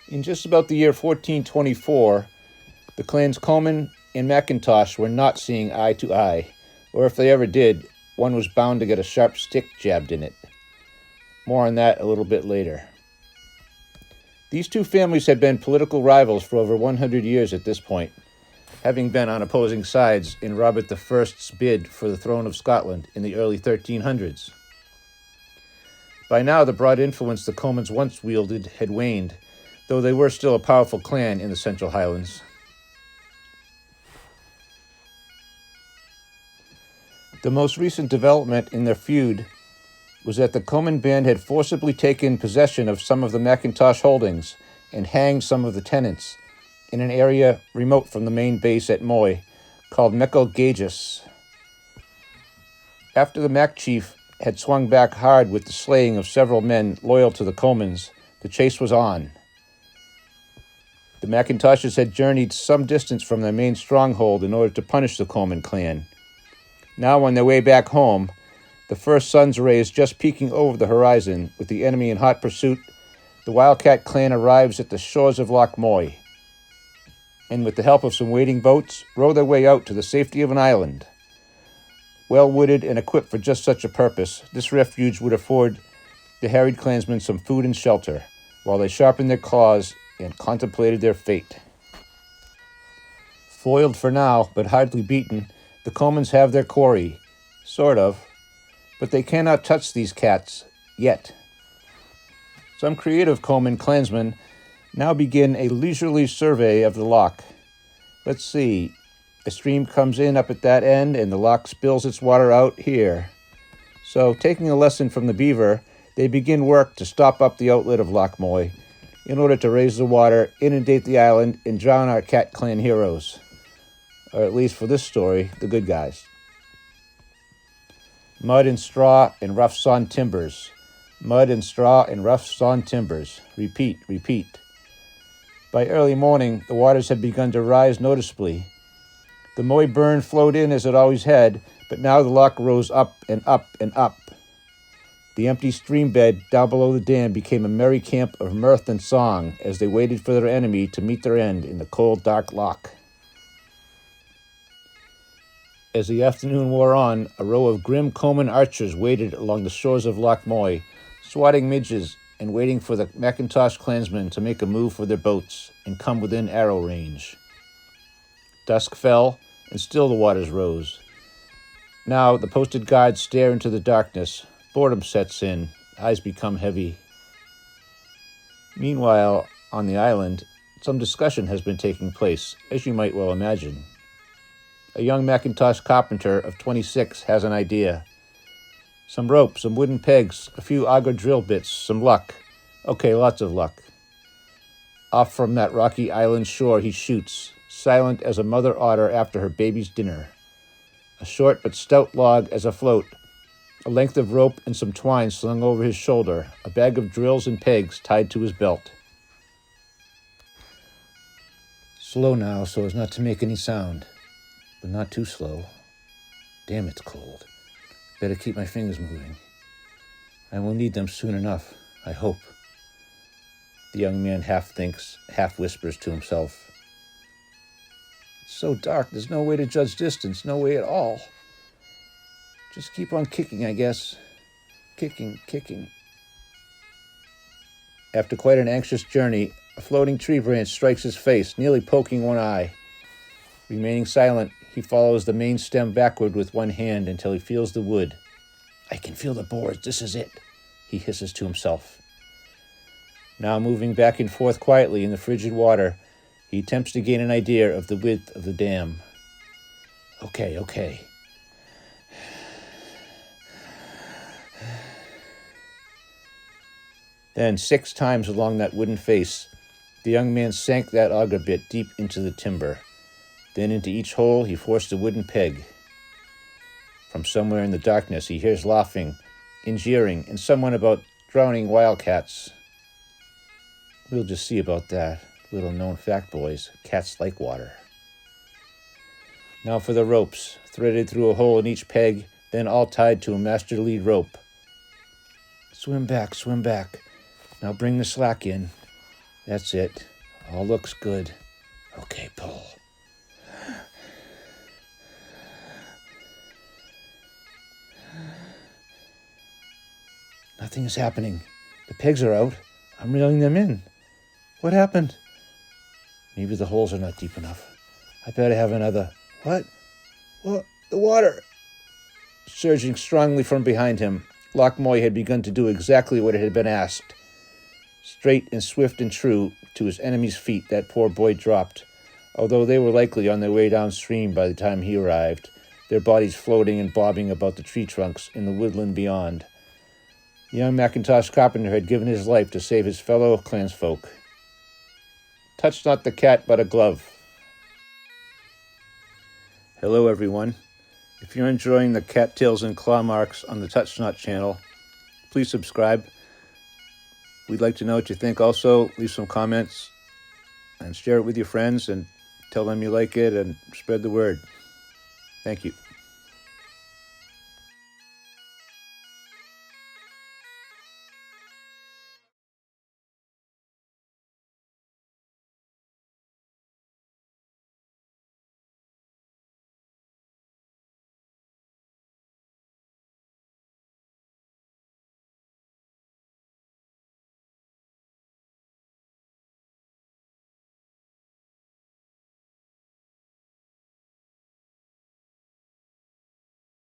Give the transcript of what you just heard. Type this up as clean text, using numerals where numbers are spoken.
In just about the year 1424, the clans Comyn and Mackintosh were not seeing eye to eye, or if they ever did, one was bound to get a sharp stick jabbed in it. More on that a little bit later. These two families had been political rivals for over 100 years at this point, having been on opposing sides in Robert I's bid for the throne of Scotland in the early 1300s. By now, the broad influence the Comyns once wielded had waned, though they were still a powerful clan in the Central Highlands. The most recent development in their feud was that the Comyn band had forcibly taken possession of some of the Mackintosh holdings and hanged some of the tenants in an area remote from the main base at Moy called Mackintosh. After the Mac chief had swung back hard with the slaying of several men loyal to the Comyns, the chase was on. The Mackintoshes had journeyed some distance from their main stronghold in order to punish the Comyn clan. Now, on their way back home, the first sun's rays just peeking over the horizon, with the enemy in hot pursuit, the Wildcat clan arrives at the shores of Loch Moy, and with the help of some waiting boats, row their way out to the safety of an island. Well wooded and equipped for just such a purpose, this refuge would afford the harried clansmen some food and shelter, while they sharpened their claws and contemplated their fate. Foiled for now, but hardly beaten, the Comyns have their quarry, sort of, but they cannot touch these cats, yet. Some creative Comyn clansmen now begin a leisurely survey of the loch. Let's see, a stream comes in up at that end, and the loch spills its water out here. So, taking a lesson from the beaver, they begin work to stop up the outlet of Loch Moy, in order to raise the water, inundate the island, and drown our CATT clan heroes. Or at least for this story, the good guys. Mud and straw and rough sawn timbers. Mud and straw and rough sawn timbers. Repeat, repeat. By early morning, the waters had begun to rise noticeably. The Moy burn flowed in as it always had, but now the loch rose up and up and up. The empty stream bed down below the dam became a merry camp of mirth and song as they waited for their enemy to meet their end in the cold, dark loch. As the afternoon wore on, a row of grim Comyn archers waited along the shores of Loch Moy, swatting midges and waiting for the Mackintosh clansmen to make a move for their boats and come within arrow range. Dusk fell, and still the waters rose. Now the posted guards stare into the darkness. Boredom sets in, eyes become heavy. Meanwhile, on the island, some discussion has been taking place, as you might well imagine. A young Mackintosh carpenter of 26 has an idea. Some rope, some wooden pegs, a few auger drill bits, some luck. Okay, lots of luck. Off from that rocky island shore he shoots, silent as a mother otter after her baby's dinner. A short but stout log as a float, a length of rope and some twine slung over his shoulder, a bag of drills and pegs tied to his belt. Slow now so as not to make any sound, but not too slow. Damn, it's cold. Better keep my fingers moving. I will need them soon enough, I hope. The young man half thinks, half whispers to himself. It's so dark, there's no way to judge distance, no way at all. Just keep on kicking, I guess. Kicking, kicking. After quite an anxious journey, a floating tree branch strikes his face, nearly poking one eye. Remaining silent, he follows the main stem backward with one hand until he feels the wood. I can feel the boards, this is it, he hisses to himself. Now moving back and forth quietly in the frigid water, he attempts to gain an idea of the width of the dam. Okay. Then 6 times along that wooden face, the young man sank that auger bit deep into the timber. Then into each hole he forced a wooden peg. From somewhere in the darkness he hears laughing and jeering and someone about drowning wildcats. We'll just see about that. Little known fact, boys, cats like water. Now for the ropes, threaded through a hole in each peg, then all tied to a master lead rope. Swim back. Now bring the slack in. That's it. All looks good. Okay, pull. Nothing is happening. The pegs are out. I'm reeling them in. What happened? Maybe the holes are not deep enough. I better have another. What? What? The water! Surging strongly from behind him, Loch Moy had begun to do exactly what it had been asked. Straight and swift and true to his enemy's feet that poor boy dropped, although they were likely on their way downstream by the time he arrived, their bodies floating and bobbing about the tree trunks in the woodland beyond. The young Mackintosh carpenter had given his life to save his fellow clansfolk. Touch not the cat but a glove. Hello everyone. If you're enjoying the cattails and claw marks on the Touch Not channel, please subscribe. We'd like to know what you think also. Leave some comments and share it with your friends and tell them you like it and spread the word. Thank you.